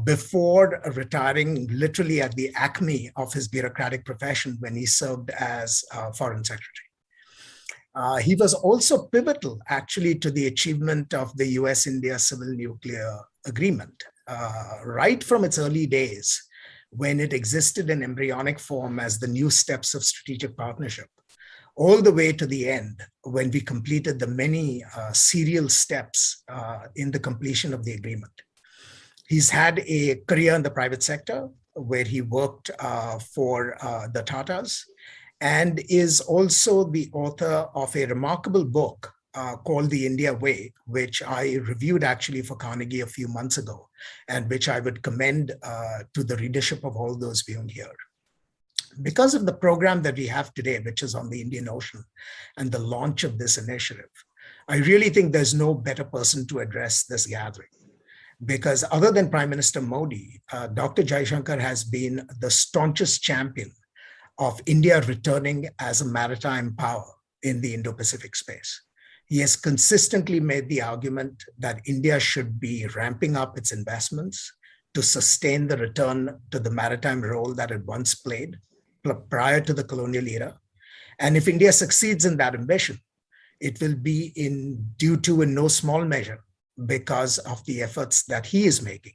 before retiring literally at the acme of his bureaucratic profession when he served as Foreign Secretary. He was also pivotal, actually, to the achievement of the US-India Civil Nuclear Agreement, right from its early days, when it existed in embryonic form as the new steps of strategic partnership, all the way to the end, when we completed the many serial steps in the completion of the agreement. He's had a career in the private sector, where he worked for the Tatas, and is also the author of a remarkable book called The India Way, which I reviewed actually for Carnegie a few months ago, and which I would commend to the readership of all those viewing here. Because of the program that we have today, which is on the Indian Ocean and the launch of this initiative, I really think there's no better person to address this gathering. Because other than Prime Minister Modi, Dr. Jaishankar has been the staunchest champion of India returning as a maritime power in the Indo-Pacific space. He has consistently made the argument that India should be ramping up its investments to sustain the return to the maritime role that it once played prior to the colonial era. And if India succeeds in that ambition, it will be due to, in no small measure, because of the efforts that he is making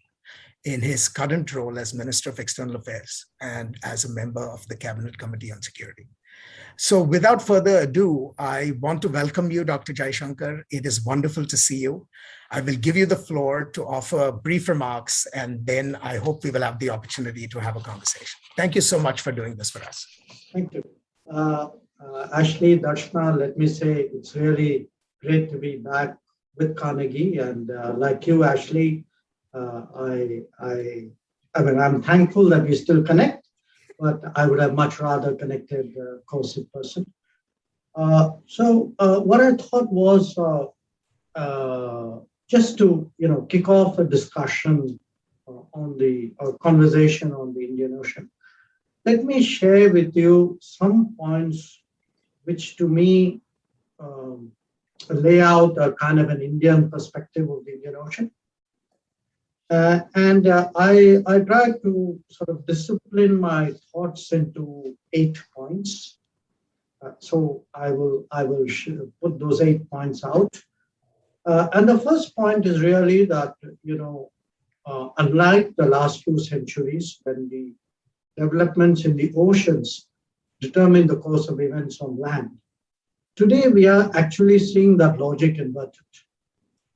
in his current role as Minister of External Affairs and as a member of the Cabinet Committee on Security. So without further ado, I want to welcome you, Dr. Jaishankar. It is wonderful to see you. I will give you the floor to offer brief remarks, and then I hope we will have the opportunity to have a conversation. Thank you so much for doing this for us. Thank you. Ashley, Darshana, let me say it's really great to be back with Carnegie, and like you, Ashley, I'm thankful that we still connect, but I would have much rather connected, of course, in person. So what I thought was just to kick off a discussion on the conversation on the Indian Ocean. Let me share with you some points which, to me, lay out a kind of an Indian perspective of the Indian Ocean. And I try to sort of discipline my thoughts into 8 points. So I will put those 8 points out. And the first point is really that, unlike the last few centuries, when the developments in the oceans determine the course of events on land, today we are actually seeing that logic inverted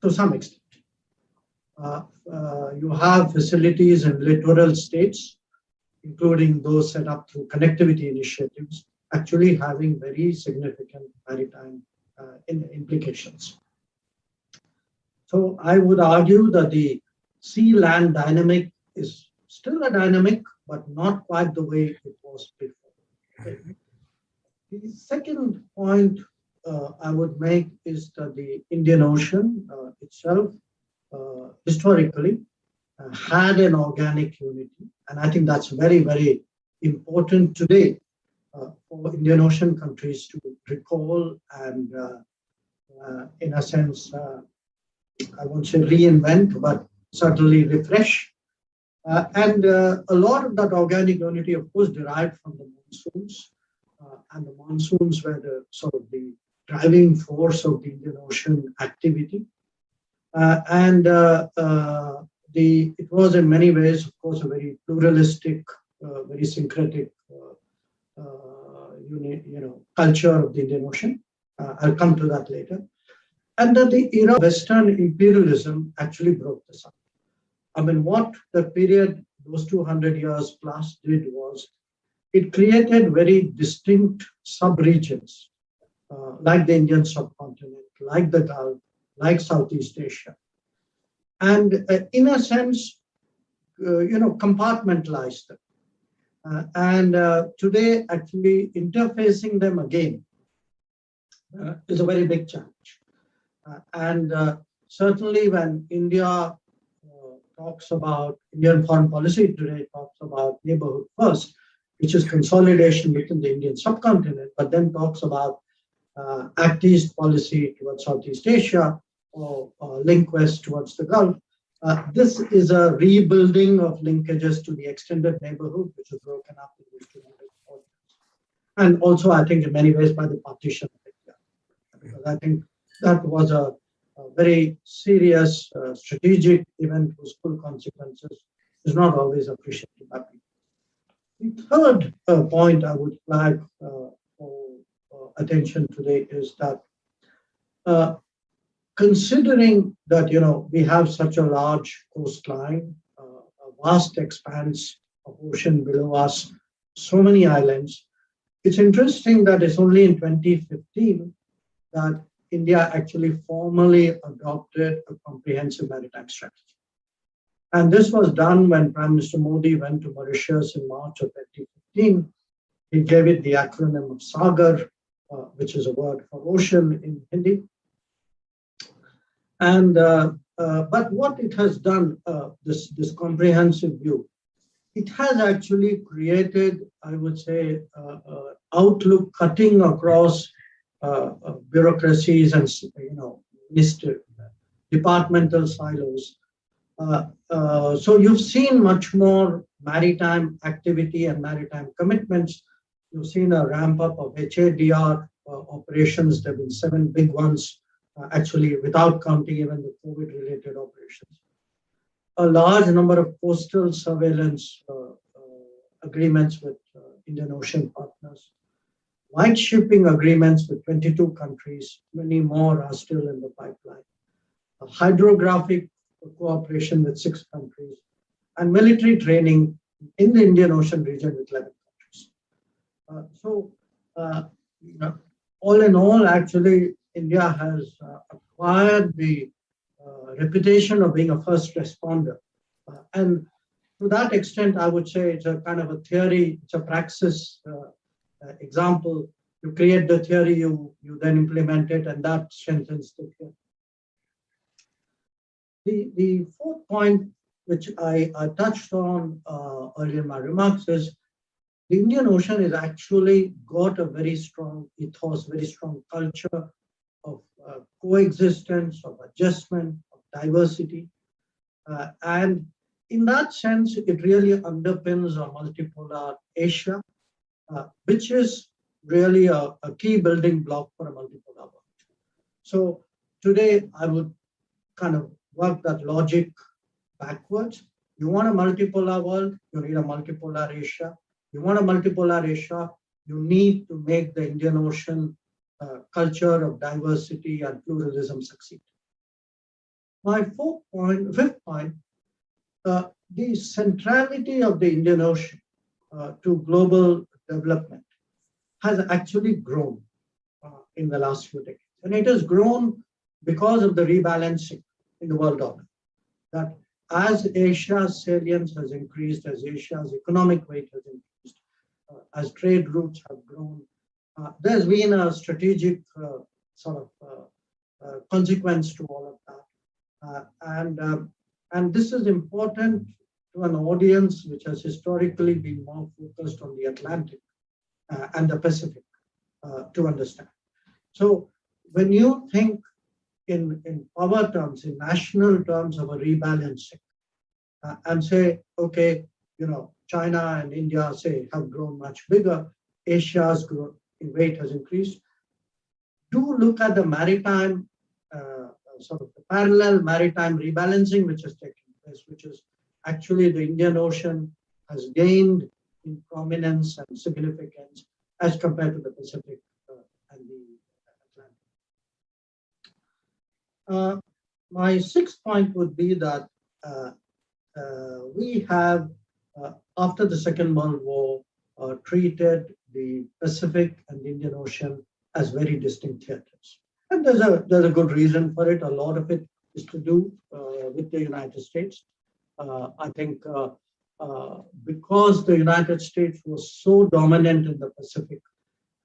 to some extent. You have facilities in littoral states, including those set up through connectivity initiatives, actually having very significant maritime implications. So I would argue that the sea-land dynamic is still a dynamic, but not quite the way it was before. Okay. The second point I would make is that the Indian Ocean itself historically had an organic unity. And I think that's very, very important today for Indian Ocean countries to recall and, in a sense, I won't say reinvent, but certainly refresh. And a lot of that organic unity, of course, derived from the monsoons. And the monsoons were the sort of the driving force of the Indian Ocean activity. It was in many ways, of course, a very pluralistic, very syncretic culture of the Indian Ocean. I'll come to that later. And that the era of Western imperialism actually broke this up. I mean, what the period, those 200 years plus, did was it created very distinct sub-regions, like the Indian subcontinent, like the Gulf, like Southeast Asia. And in a sense, compartmentalized them. Today, actually interfacing them again is a very big challenge. Certainly when India talks about Indian foreign policy today, talks about neighborhood first, which is consolidation within the Indian subcontinent, but then talks about Act East policy towards Southeast Asia or link west towards the Gulf. This is a rebuilding of linkages to the extended neighborhood, which was broken up in these 200 years. And also, I think, in many ways, by the partition of India, because I think that was a very serious strategic event whose full consequences is not always appreciated by people. The third point I would flag for attention today is that considering that we have such a large coastline, a vast expanse of ocean below us, so many islands, it's interesting that it's only in 2015 that India actually formally adopted a comprehensive maritime strategy. And this was done when Prime Minister Modi went to Mauritius in March of 2015. He gave it the acronym of SAGAR, which is a word for ocean in Hindi. And but what it has done, this comprehensive view, it has actually created, I would say, outlook cutting across bureaucracies and departmental silos. So you've seen much more maritime activity and maritime commitments. You've seen a ramp up of HADR operations. There have been 7 big ones, actually, without counting even the COVID-related operations. A large number of coastal surveillance agreements with Indian Ocean partners. White shipping agreements with 22 countries. Many more are still in the pipeline. A hydrographic cooperation with 6 countries. And military training in the Indian Ocean region with 11 countries. All in all, actually, India has acquired the reputation of being a first responder. And to that extent, I would say it's a kind of a theory, it's a praxis example. You create the theory, you then implement it, and that strengthens the theory. The fourth point, which I touched on earlier in my remarks, is the Indian Ocean has actually got a very strong ethos, very strong culture of coexistence, of adjustment, of diversity. And in that sense, it really underpins a multipolar Asia, which is really a key building block for a multipolar world. So today, I would kind of work that logic backwards. You want a multipolar world, you need a multipolar Asia. You want a multipolar Asia, you need to make the Indian Ocean culture of diversity and pluralism succeed. My fifth point, the centrality of the Indian Ocean to global development has actually grown in the last few decades. And it has grown because of the rebalancing in the world order. That as Asia's salience has increased, as Asia's economic weight has increased, as trade routes have grown, there's been a strategic consequence to all of that. And this is important to an audience which has historically been more focused on the Atlantic and the Pacific to understand. So when you think in power terms, in national terms of a rebalancing, and say, okay, China and India, say, have grown much bigger, Asia's growth in weight has increased. Do look at the maritime, the parallel maritime rebalancing which has taken place, which is actually the Indian Ocean has gained in prominence and significance as compared to the Pacific and the Atlantic. My sixth point would be that we have, after the Second World War, treated the Pacific and the Indian Ocean as very distinct theaters. And there's a good reason for it. A lot of it is to do with the United States. I think because the United States was so dominant in the Pacific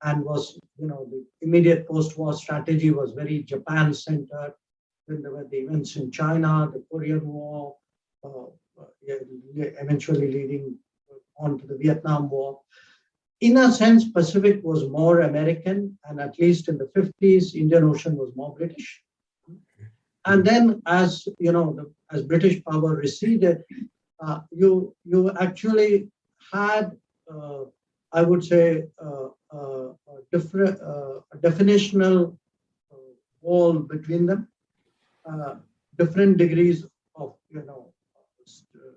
and was, the immediate post-war strategy was very Japan-centered. Then there were the events in China, the Korean War, eventually leading on to the Vietnam War. In a sense, Pacific was more American, and at least in the 50s, Indian Ocean was more British. And then as, as British power receded, you actually had, I would say, a definitional wall between them, different degrees of,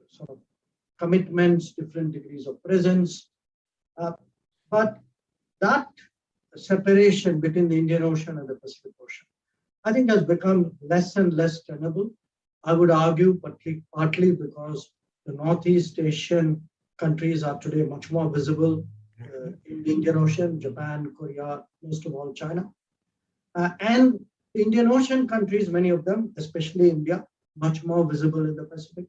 sort of commitments, different degrees of presence. But that separation between the Indian Ocean and the Pacific Ocean, I think, has become less and less tenable. I would argue partly because the Northeast Asian countries are today much more visible in the Indian Ocean, Japan, Korea, most of all China. And the Indian Ocean countries, many of them, especially India, much more visible in the Pacific.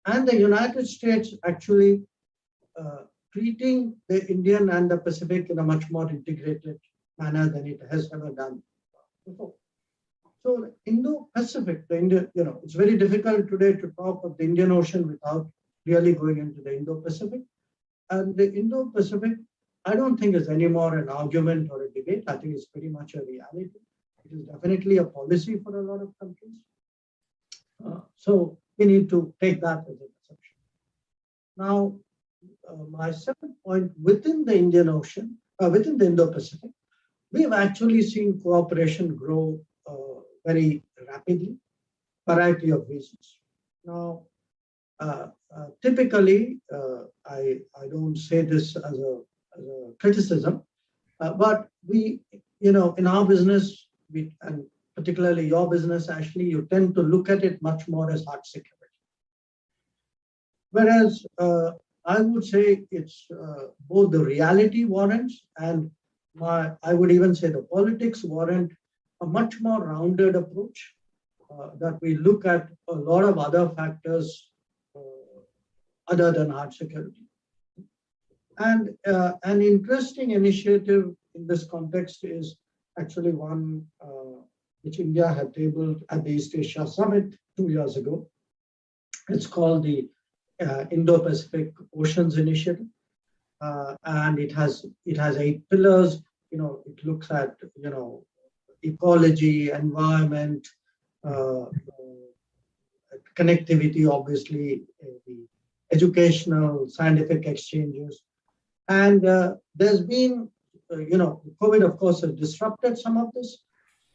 And the United States actually treating the Indian and the Pacific in a much more integrated manner than it has ever done before. So the Indo-Pacific, it's very difficult today to talk of the Indian Ocean without really going into the Indo-Pacific. And the Indo-Pacific, I don't think is any more an argument or a debate. I think it's pretty much a reality. It is definitely a policy for a lot of countries. So we need to take that as a perception. Now, my second point, within the Indian Ocean, within the Indo-Pacific, we have actually seen cooperation grow very rapidly, variety of reasons. Now, typically, I don't say this as a criticism, but we, in our business, and particularly your business, Ashley, you tend to look at it much more as hard security. Whereas I would say it's both the reality warrants and I would even say the politics warrant a much more rounded approach that we look at a lot of other factors other than hard security. And an interesting initiative in this context is actually one which India had tabled at the East Asia Summit 2 years ago. It's called the Indo-Pacific Oceans Initiative. And it has 8 pillars. It looks at, ecology, environment, connectivity, obviously, the educational, scientific exchanges. And there's been, COVID, of course, has disrupted some of this,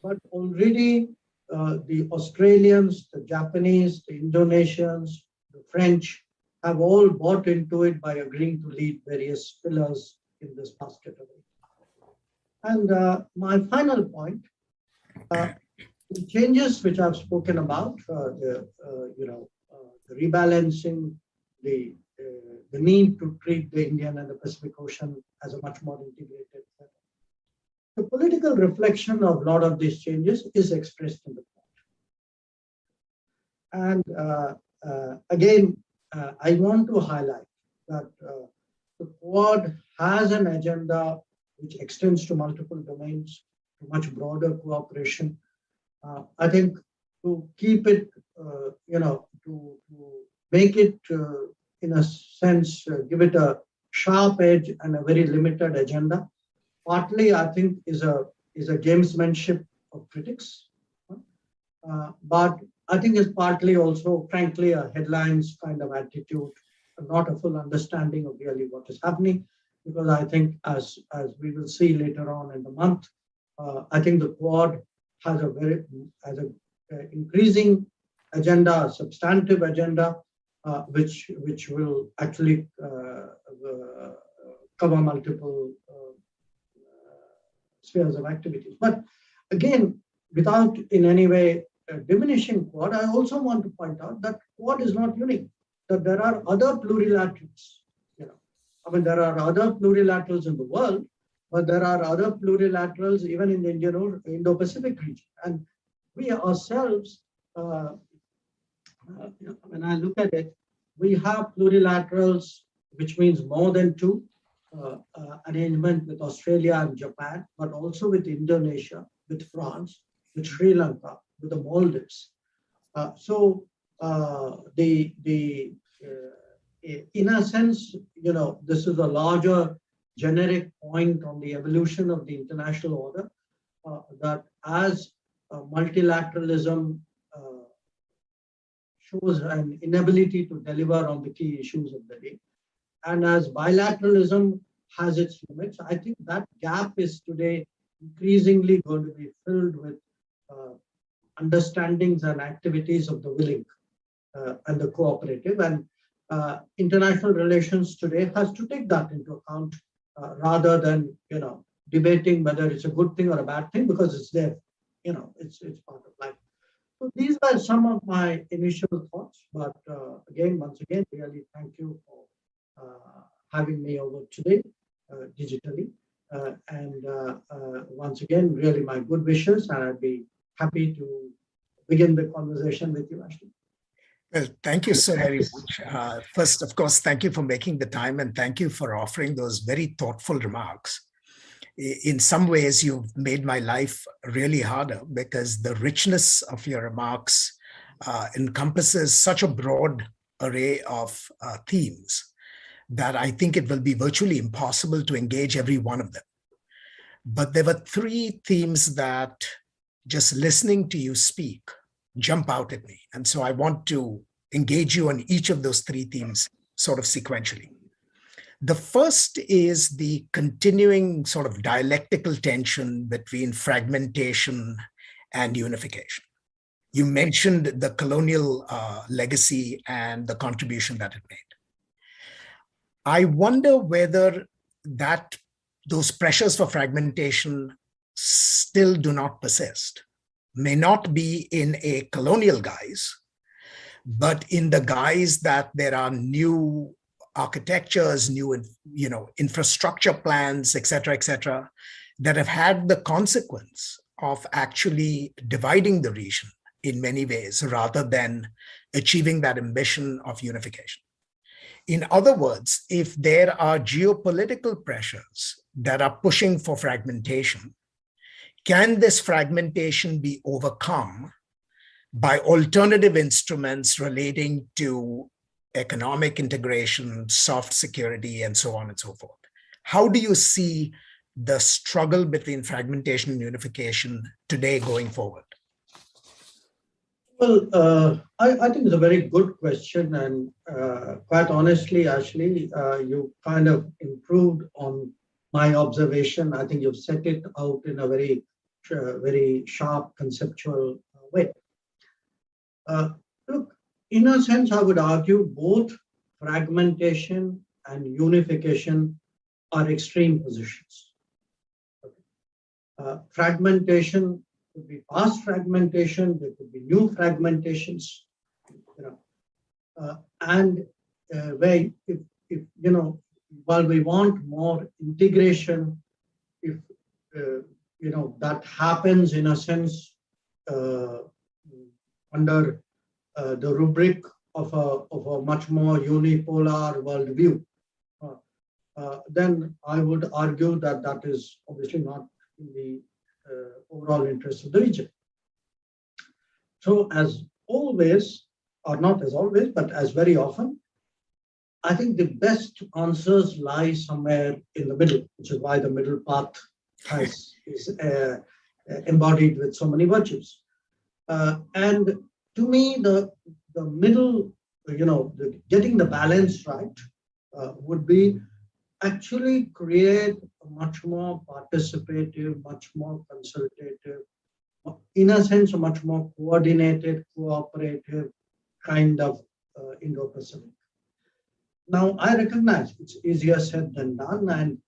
but already the Australians, the Japanese, the Indonesians, the French have all bought into it by agreeing to lead various pillars in this basket of it. And my final point, the changes which I've spoken about, the rebalancing, the need to treat the Indian and the Pacific Ocean as a much more integrated setup. The political reflection of a lot of these changes is expressed in the Quad. And again, I want to highlight that the Quad has an agenda which extends to multiple domains, to much broader cooperation. I think to keep it, to make it, in a sense, give it a sharp edge and a very limited agenda, partly, I think, is a gamesmanship of critics. But I think it's partly also, frankly, a headlines kind of attitude, not a full understanding of really what is happening. Because I think, as we will see later on in the month, I think the Quad has an increasing agenda, a substantive agenda, which will actually cover multiple spheres of activities. But again, without in any way diminishing Quad, I also want to point out that Quad is not unique, that there are other plurilaterals. There are other plurilaterals in the world, but there are other plurilaterals even in the Indo-Pacific region. And we ourselves, when I look at it, we have plurilaterals, which means more than 2, arrangement with Australia and Japan, but also with Indonesia, with France, with Sri Lanka, with the Maldives. In a sense, this is a larger generic point on the evolution of the international order, that as multilateralism shows an inability to deliver on the key issues of the day. And as bilateralism has its limits, I think that gap is today increasingly going to be filled with understandings and activities of the willing and the cooperative. And international relations today has to take that into account rather than, debating whether it's a good thing or a bad thing, because it's there, it's part of life. So these were some of my initial thoughts, but once again, really thank you for having me over today digitally. And once again, really my good wishes, and I'd be happy to begin the conversation with you, Ashley. Well, thank you so very much. First, of course, thank you for making the time, and thank you for offering those very thoughtful remarks. In some ways, you've made my life really harder, because the richness of your remarks encompasses such a broad array of themes that I think it will be virtually impossible to engage every one of them. But there were three themes that, just listening to you speak, jump out at me. And so I want to engage you on each of those three themes sort of sequentially. The first is the continuing sort of dialectical tension between fragmentation and unification. You mentioned the colonial legacy and the contribution that it made. I wonder whether those pressures for fragmentation still do not persist. May not be in a colonial guise, but in the guise that there are new architectures, new infrastructure plans, et cetera, that have had the consequence of actually dividing the region in many ways, rather than achieving that ambition of unification. In other words, if there are geopolitical pressures that are pushing for fragmentation, can this fragmentation be overcome by alternative instruments relating to economic integration, soft security, and so on and so forth? How do you see the struggle between fragmentation and unification today going forward? Well, I think it's a very good question, and quite honestly, Ashley, you kind of improved on my observation. I think you've set it out in a very sharp conceptual way. Look, in a sense, I would argue both fragmentation and unification are extreme positions. Fragmentation could be past fragmentation, there could be new fragmentations, and where if while we want more integration, if that happens in a sense under the rubric of a much more unipolar worldview, then I would argue that is obviously not in the overall interest of the region. So as always, or not as always, but as very often, I think the best answers lie somewhere in the middle, which is why the middle path is embodied with so many virtues. And to me, the middle, getting the balance right would be actually create a much more participative, much more consultative, in a sense, a much more coordinated, cooperative kind of Indo-Pacific. Now, I recognize it's easier said than done, and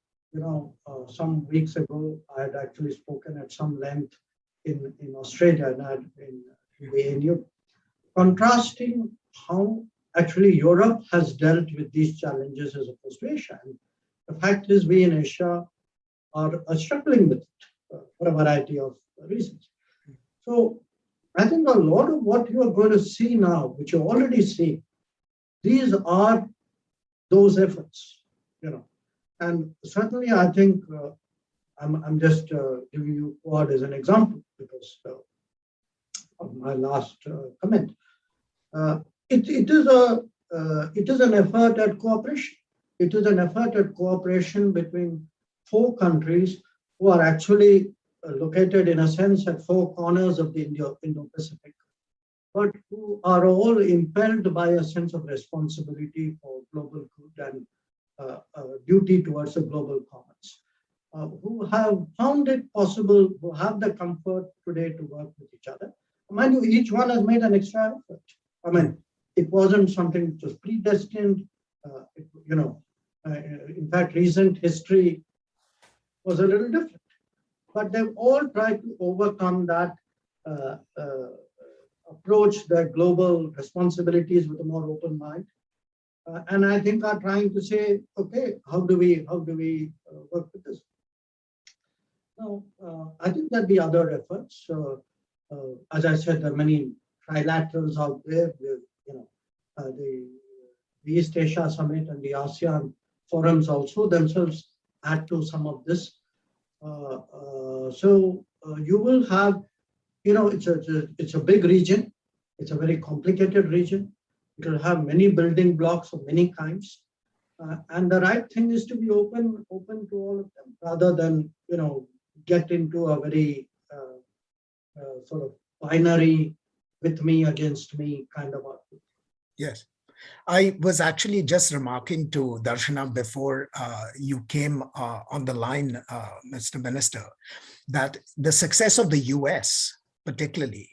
some weeks ago, I had actually spoken at some length in Australia and in the ANU, contrasting how actually Europe has dealt with these challenges as opposed to Asia. And the fact is, we in Asia are struggling with it for a variety of reasons. So I think a lot of what you are going to see now, which you already see, these are those efforts, And certainly, I think I'm just giving you Quad as an example because of my last comment. It is an effort at cooperation. It is an effort at cooperation between 4 countries who are actually located in a sense at four corners of the Indo-Pacific, but who are all impelled by a sense of responsibility for global good and duty towards the global commons, who have found it possible, who have the comfort today to work with each other. Mind you, each one has made an extra effort. I mean, it wasn't something which was predestined. In fact, recent history was a little different. But they've all tried to overcome that, approach their global responsibilities with a more open mind. And I think are trying to say, okay, how do we work with this? Now, I think that the other efforts, as I said, there are many trilaterals out there. The East Asia Summit and the ASEAN forums also themselves add to some of this. So you will have, it's a big region. It's a very complicated region. It will have many building blocks of many kinds. And the right thing is to be open to all of them, rather than, get into a very sort of binary with me against me kind of output. Yes. I was actually just remarking to Darshana before you came on the line, Mr. Minister, that the success of the US, particularly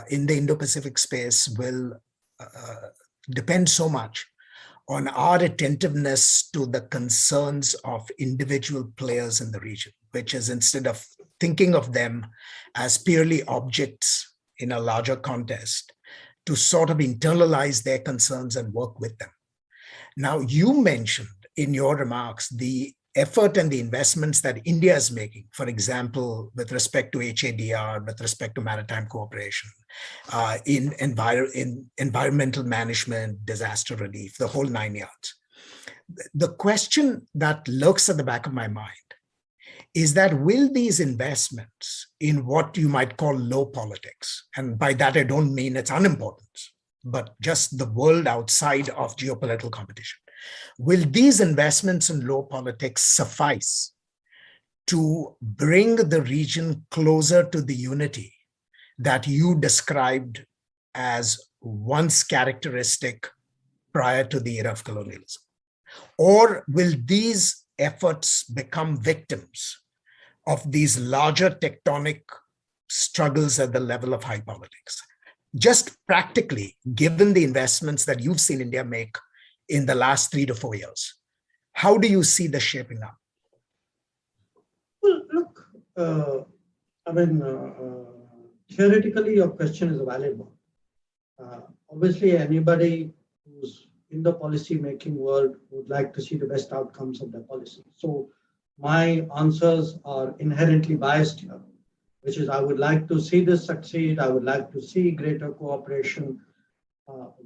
in the Indo-Pacific space, will depend so much on our attentiveness to the concerns of individual players in the region, which is, instead of thinking of them as purely objects in a larger context, to sort of internalize their concerns and work with them. Now, you mentioned in your remarks the effort and the investments that India is making, for example, with respect to HADR, with respect to maritime cooperation, in environmental management, disaster relief, the whole 9 yards. The question that lurks at the back of my mind is that, will these investments in what you might call low politics, and by that I don't mean it's unimportant, but just the world outside of geopolitical competition, will these investments in low politics suffice to bring the region closer to the unity that you described as once characteristic prior to the era of colonialism? Or will these efforts become victims of these larger tectonic struggles at the level of high politics? Just practically, given the investments that you've seen India make in the last 3 to 4 years, how do you see this shaping up? Well, look, theoretically, your question is a valid one. Obviously, anybody who's in the policy-making world would like to see the best outcomes of their policy. So my answers are inherently biased here, which is, I would like to see this succeed. I would like to see greater cooperation.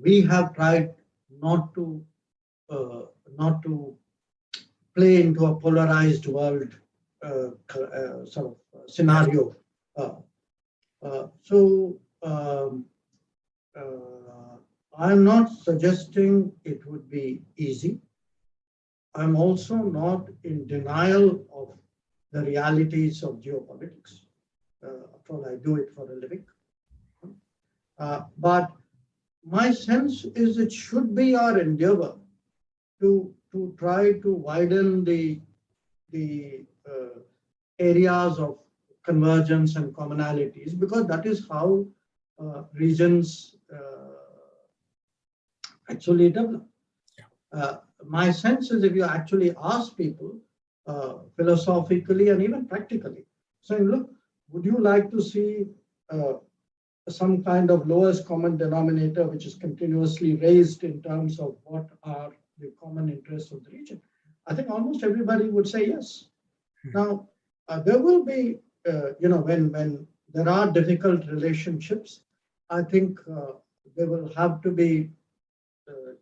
We have tried not to play into a polarized world sort of scenario. I'm not suggesting it would be easy. I'm also not in denial of the realities of geopolitics. After all, I do it for a living. But my sense is it should be our endeavor to try to widen the areas of convergence and commonalities, because that is how regions actually develop. My sense is, if you actually ask people philosophically and even practically, saying, look, would you like to see some kind of lowest common denominator which is continuously raised in terms of what are the common interests of the region? I think almost everybody would say yes. Now, there will be, when there are difficult relationships, I think they will have to be,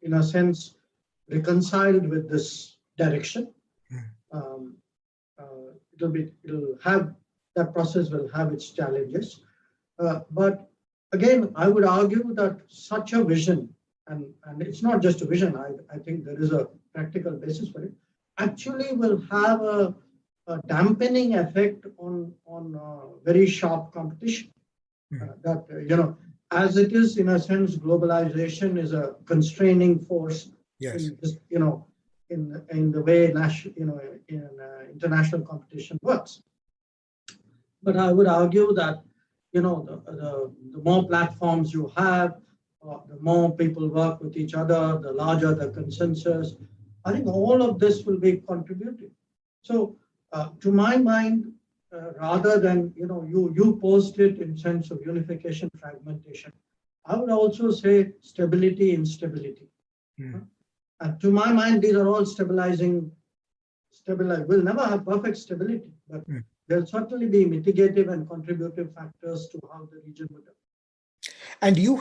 in a sense, reconciled with this direction. That process will have its challenges. But again, I would argue that such a vision, and it's not just a vision, I think there is a practical basis for it, actually will have a a dampening effect on very sharp competition. That as it is, in a sense, globalization is a constraining force in this, in the way international competition works. But I would argue that the more platforms you have, the more people work with each other, the larger the consensus. I think all of this will be contributing. So, to my mind, rather than you posed it in sense of unification, fragmentation, I would also say stability, instability. And to my mind, these are all stabilizing. We'll never have perfect stability, but there'll certainly be mitigative and contributive factors to how the region would develop. And you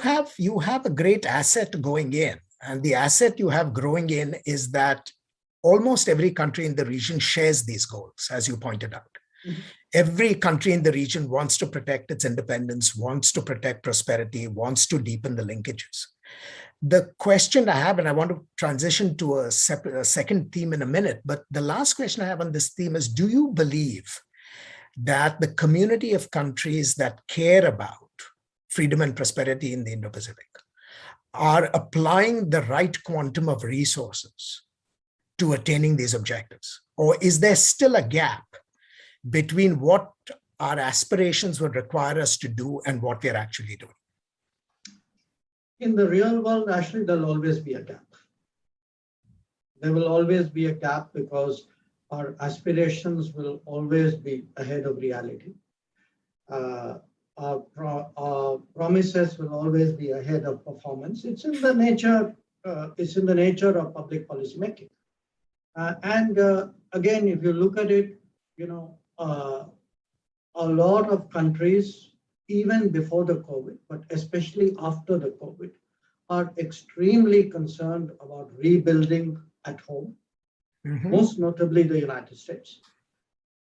have a great asset going in, and the asset you have growing in is that almost every country in the region shares these goals, as you pointed out. Every country in the region wants to protect its independence, wants to protect prosperity, wants to deepen the linkages. The question I have, and I want to transition to a second theme in a minute, but the last question I have on this theme is, do you believe that the community of countries that care about freedom and prosperity in the Indo-Pacific are applying the right quantum of resources to attaining these objectives? Or is there still a gap between what our aspirations would require us to do and what we're actually doing? In the real world, actually, there'll always be a gap. There will always be a gap because our aspirations will always be ahead of reality. Our promises will always be ahead of performance. It's in the nature. It's in the nature of public policy making. And again, if you look at it, a lot of countries, even before the COVID, but especially after the COVID, are extremely concerned about rebuilding at home, most notably the United States.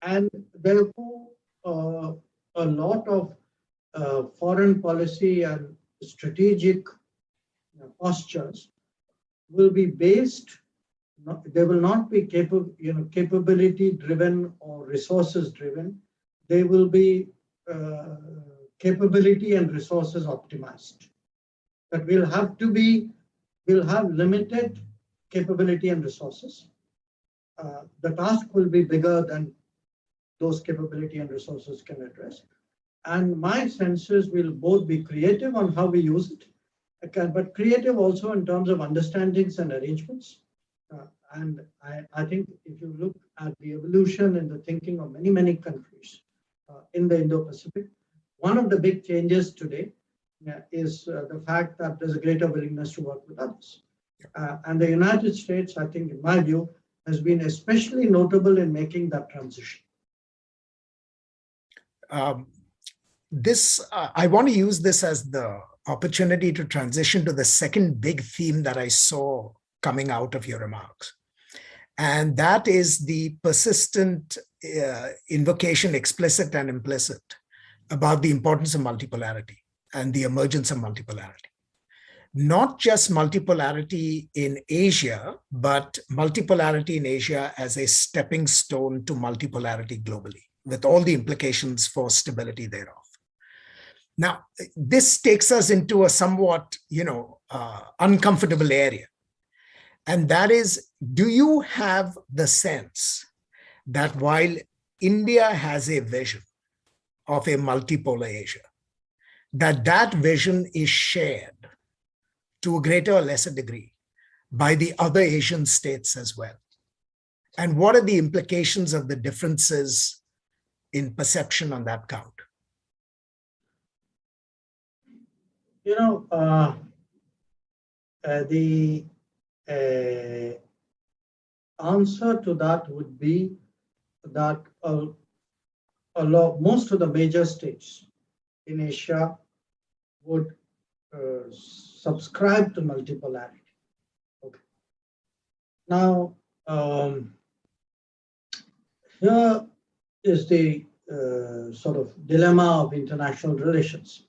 And therefore, a lot of foreign policy and strategic postures will be based. They will not be capability driven or resources driven. They will be capability and resources optimized. But we'll have limited capability and resources. The task will be bigger than those capability and resources can address. And my sense is we'll both be creative on how we use it, but creative also in terms of understandings and arrangements. And I think if you look at the evolution in the thinking of many, many countries in the Indo-Pacific, one of the big changes today is the fact that there's a greater willingness to work with others. And the United States, I think, in my view, has been especially notable in making that transition. I want to use this as the opportunity to transition to the second big theme that I saw coming out of your remarks. And that is the persistent invocation, explicit and implicit, about the importance of multipolarity and the emergence of multipolarity. Not just multipolarity in Asia, but multipolarity in Asia as a stepping stone to multipolarity globally, with all the implications for stability thereof. Now, this takes us into a somewhat, uncomfortable area. And that is, do you have the sense that while India has a vision of a multipolar Asia, that vision is shared to a greater or lesser degree by the other Asian states as well? And what are the implications of the differences in perception on that count? The answer to that would be that most of the major states in Asia would subscribe to multipolarity. Okay. Now, here is the sort of dilemma of international relations.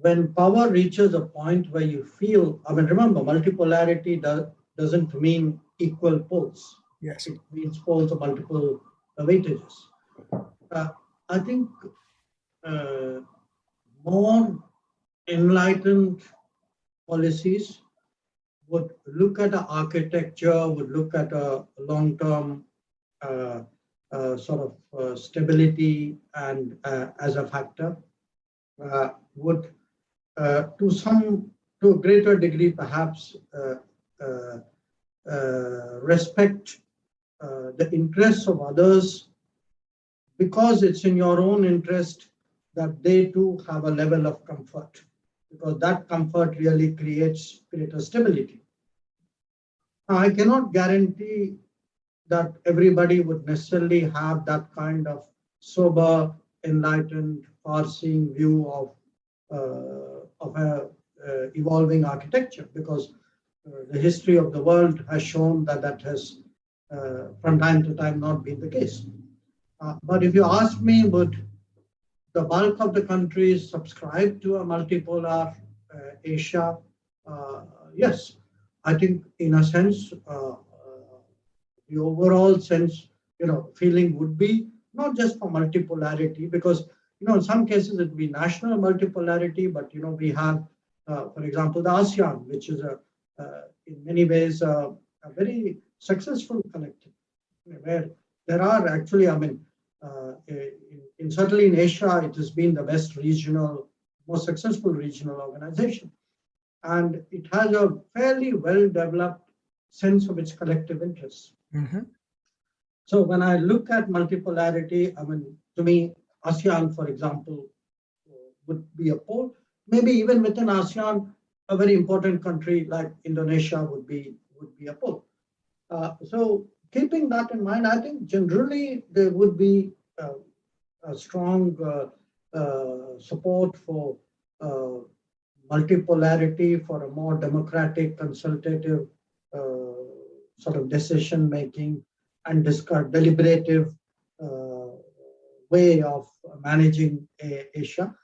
When power reaches a point where you feel, remember, multipolarity doesn't mean equal poles. Yes. It means poles of multiple weightages. I think more enlightened policies would look at an architecture, would look at a long-term sort of stability and as a factor, would to a greater degree perhaps uh, respect the interests of others, because it's in your own interest that they too have a level of comfort, because that comfort really creates greater stability. Now, I cannot guarantee that everybody would necessarily have that kind of sober, enlightened, far-seeing view of a evolving architecture, because the history of the world has shown that that has from time to time not been the case. But if you ask me, would the bulk of the countries subscribe to a multipolar Asia? Yes, I think in a sense, the overall sense, feeling would be not just for multipolarity, because, in some cases it would be national multipolarity, but, we have, for example, the ASEAN, which is in many ways a very successful collective, where there are actually, certainly in Asia, it has been the best regional, most successful regional organization. And it has a fairly well-developed sense of its collective interests. Mm-hmm. So when I look at multipolarity, to me, ASEAN, for example, would be a pole. Maybe even within ASEAN, a very important country like Indonesia would be a pole. So keeping that in mind, I think generally there would be a strong support for multipolarity, for a more democratic, consultative sort of decision making and deliberative way of managing Asia.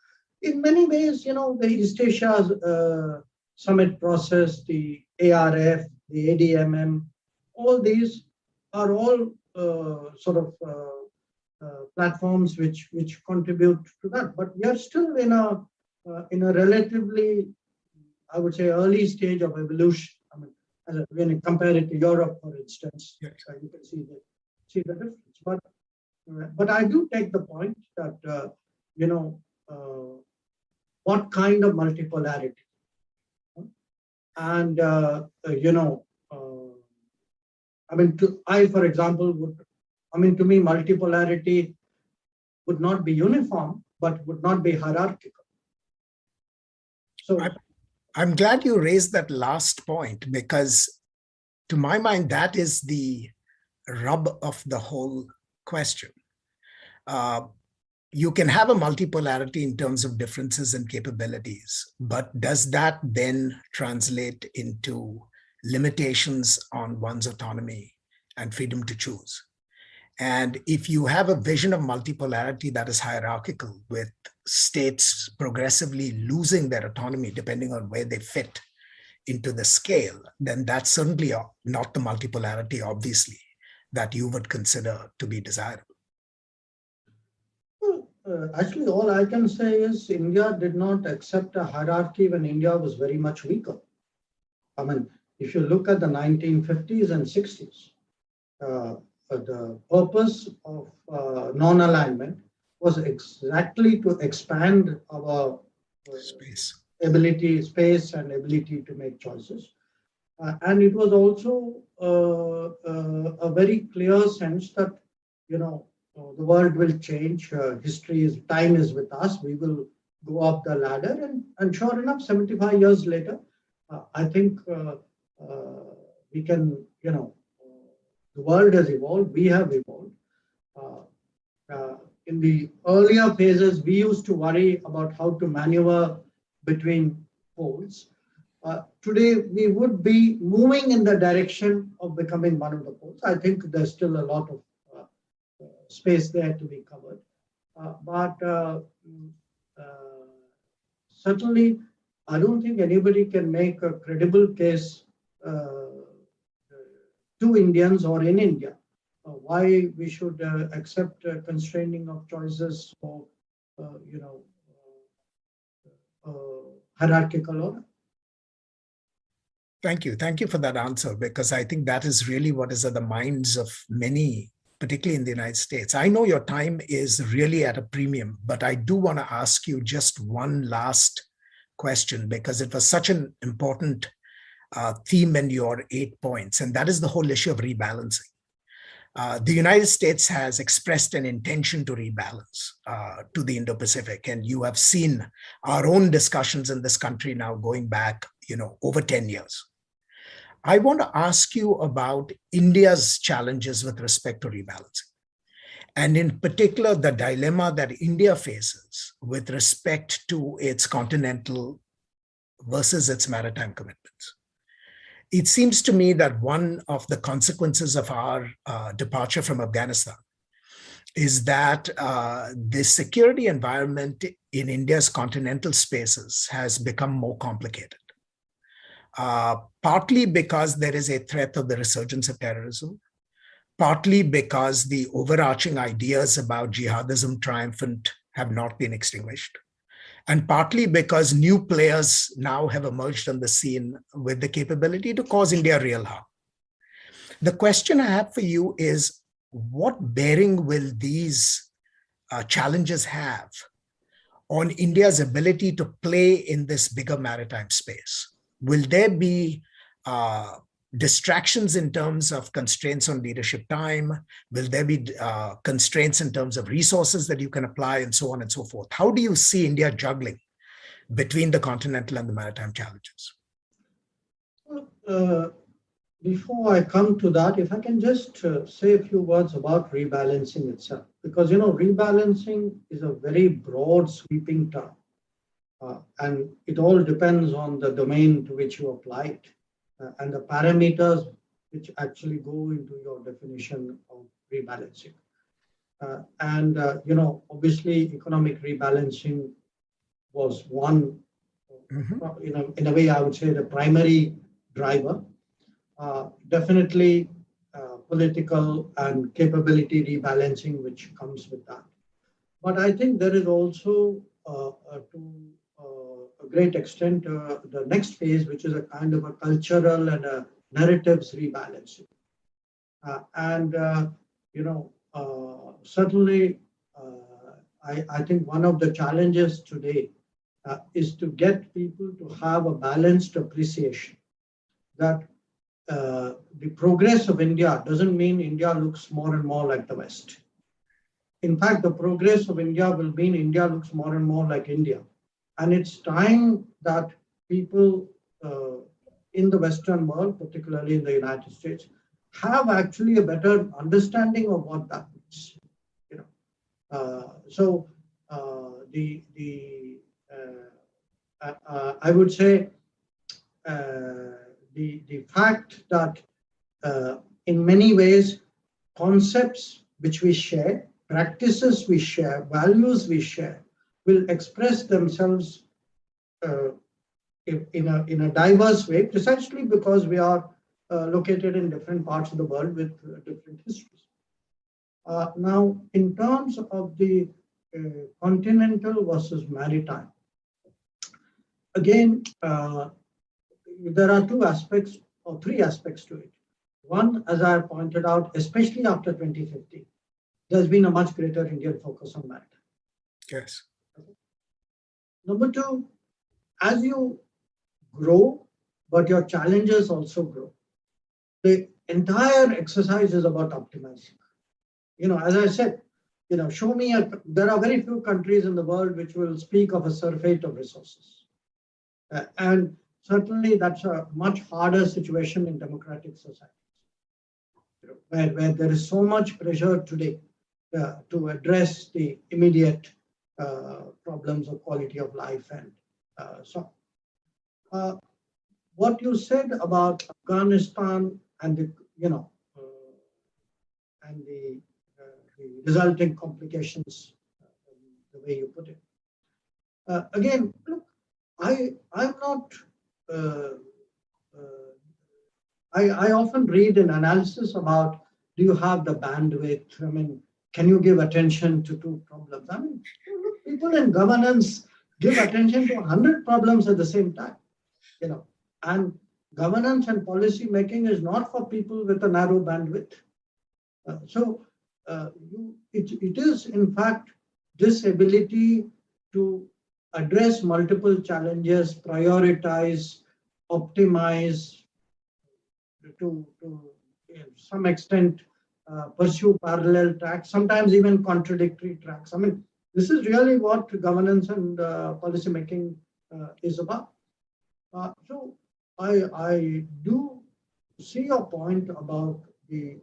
In many ways, the East Asia summit process, the ARF, the ADMM, all these are all sort of platforms which contribute to that. But we are still in a relatively, I would say, early stage of evolution. When you compare it to Europe, for instance, yes, you can see the difference. But I do take the point that what kind of multipolarity, and for example, to me, multipolarity would not be uniform, but would not be hierarchical. So I'm glad you raised that last point, because to my mind, that is the rub of the whole question. You can have a multipolarity in terms of differences and capabilities, but does that then translate into limitations on one's autonomy and freedom to choose? And if you have a vision of multipolarity that is hierarchical, with states progressively losing their autonomy depending on where they fit into the scale, then that's certainly not the multipolarity, obviously, that you would consider to be desirable. Actually, all I can say is India did not accept a hierarchy when India was very much weaker. If you look at the 1950s and 60s, the purpose of non-alignment was exactly to expand our space and ability to make choices. And it was also a very clear sense that, the world will change. Time is with us. We will go up the ladder. And sure enough, 75 years later, I think we can, the world has evolved. We have evolved. In the earlier phases, we used to worry about how to maneuver between poles. Today, we would be moving in the direction of becoming one of the poles. I think there's still a lot of space there to be covered. But certainly, I don't think anybody can make a credible case to to Indians or in India, why we should accept constraining of choices or, hierarchical order. Thank you. Thank you for that answer, because I think that is really what is at the minds of many, particularly in the United States. I know your time is really at a premium, but I do want to ask you just one last question, because it was such an important theme in your 8 points, and that is the whole issue of rebalancing. The United States has expressed an intention to rebalance to the Indo-Pacific, and you have seen our own discussions in this country now going back, over 10 years. I want to ask you about India's challenges with respect to rebalancing, and in particular, the dilemma that India faces with respect to its continental versus its maritime commitments. It seems to me that one of the consequences of our departure from Afghanistan is that the security environment in India's continental spaces has become more complicated. Partly because there is a threat of the resurgence of terrorism, partly because the overarching ideas about jihadism triumphant have not been extinguished, and partly because new players now have emerged on the scene with the capability to cause India real harm. The question I have for you is, what bearing will these challenges have on India's ability to play in this bigger maritime space? Will there be distractions in terms of constraints on leadership time? Will there be constraints in terms of resources that you can apply, and so on and so forth? How do you see India juggling between the continental and the maritime challenges? Before I come to that, if I can just say a few words about rebalancing itself, because rebalancing is a very broad, sweeping term, and it all depends on the domain to which you apply it. And the parameters which actually go into your definition of rebalancing. Obviously, economic rebalancing was one, in a way, I would say the primary driver. Definitely political and capability rebalancing, which comes with that. But I think there is also, to a great extent, the next phase, which is a kind of a cultural and a narratives rebalancing. Certainly, I think one of the challenges today is to get people to have a balanced appreciation that the progress of India doesn't mean India looks more and more like the West. In fact, the progress of India will mean India looks more and more like India. And it's time that people in the Western world, particularly in the United States, have actually a better understanding of what that means. I would say the fact that in many ways concepts which we share, practices we share, values we share, will express themselves in a diverse way, precisely because we are located in different parts of the world with different histories. Now, in terms of the continental versus maritime, again, there are two aspects or three aspects to it. One, as I pointed out, especially after 2015, there's been a much greater Indian focus on maritime. Yes. Number two, as you grow, but your challenges also grow, the entire exercise is about optimizing. As I said, show me, there are very few countries in the world which will speak of a surfeit of resources. And certainly that's a much harder situation in democratic societies, where there is so much pressure today to address the immediate problems of quality of life and so on. What you said about Afghanistan and the resulting complications, the way you put it. Again, look, I'm not I often read an analysis about, do you have the bandwidth? I mean, can you give attention to 2 problems? I mean, people in governance give attention to 100 problems at the same time, and governance and policy making is not for people with a narrow bandwidth. It is, in fact, this ability to address multiple challenges, prioritize, optimize, to some extent pursue parallel tracks, sometimes even contradictory tracks. I mean, this is really what governance and policy making is about. So I do see your point about the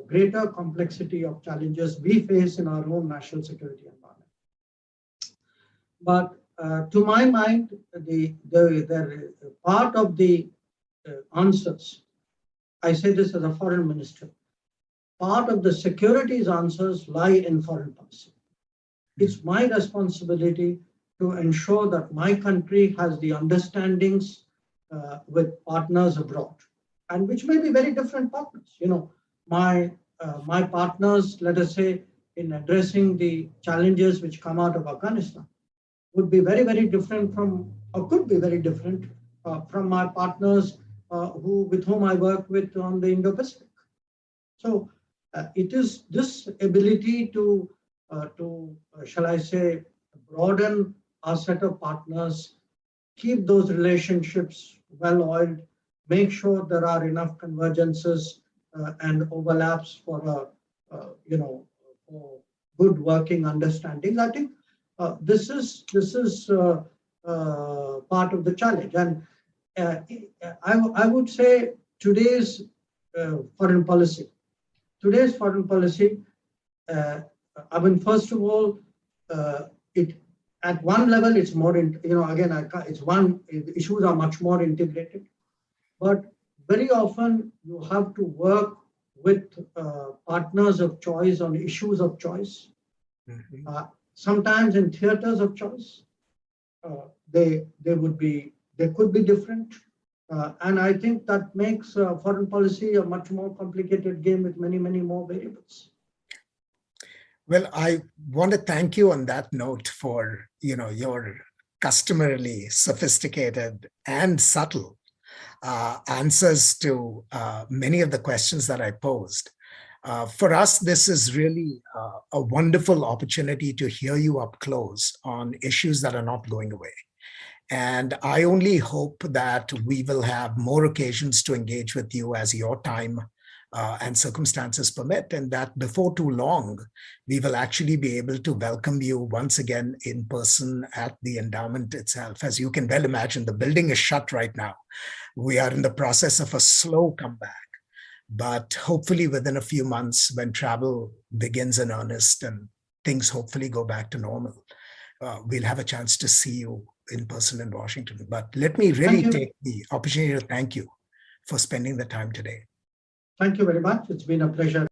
greater complexity of challenges we face in our own national security environment. But to my mind, the part of the answers, I say this as a foreign minister, part of the security's answers lie in foreign policy. It's my responsibility to ensure that my country has the understandings with partners abroad, and which may be very different partners. My partners, let us say, in addressing the challenges which come out of Afghanistan, would be very, very different from, or could be very different from my partners with whom I work with on the Indo-Pacific. So it is this ability to shall I say, broaden our set of partners, keep those relationships well-oiled, make sure there are enough convergences and overlaps for for good working understandings. I think this is part of the challenge. And I would say today's foreign policy. I mean, first of all, it at one level it's more issues are much more integrated, but very often you have to work with partners of choice on issues of choice. Mm-hmm. Sometimes in theaters of choice, they could be different, and I think that makes foreign policy a much more complicated game with many more variables. Well, I want to thank you on that note for your customarily sophisticated and subtle answers to many of the questions that I posed. For us, this is really a wonderful opportunity to hear you up close on issues that are not going away. And I only hope that we will have more occasions to engage with you as your time and circumstances permit, and that before too long, we will actually be able to welcome you once again in person at the endowment itself. As you can well imagine, the building is shut right now. We are in the process of a slow comeback, but hopefully within a few months, when travel begins in earnest and things hopefully go back to normal, we'll have a chance to see you in person in Washington. But let me really take the opportunity to thank you for spending the time today. Thank you very much. It's been a pleasure.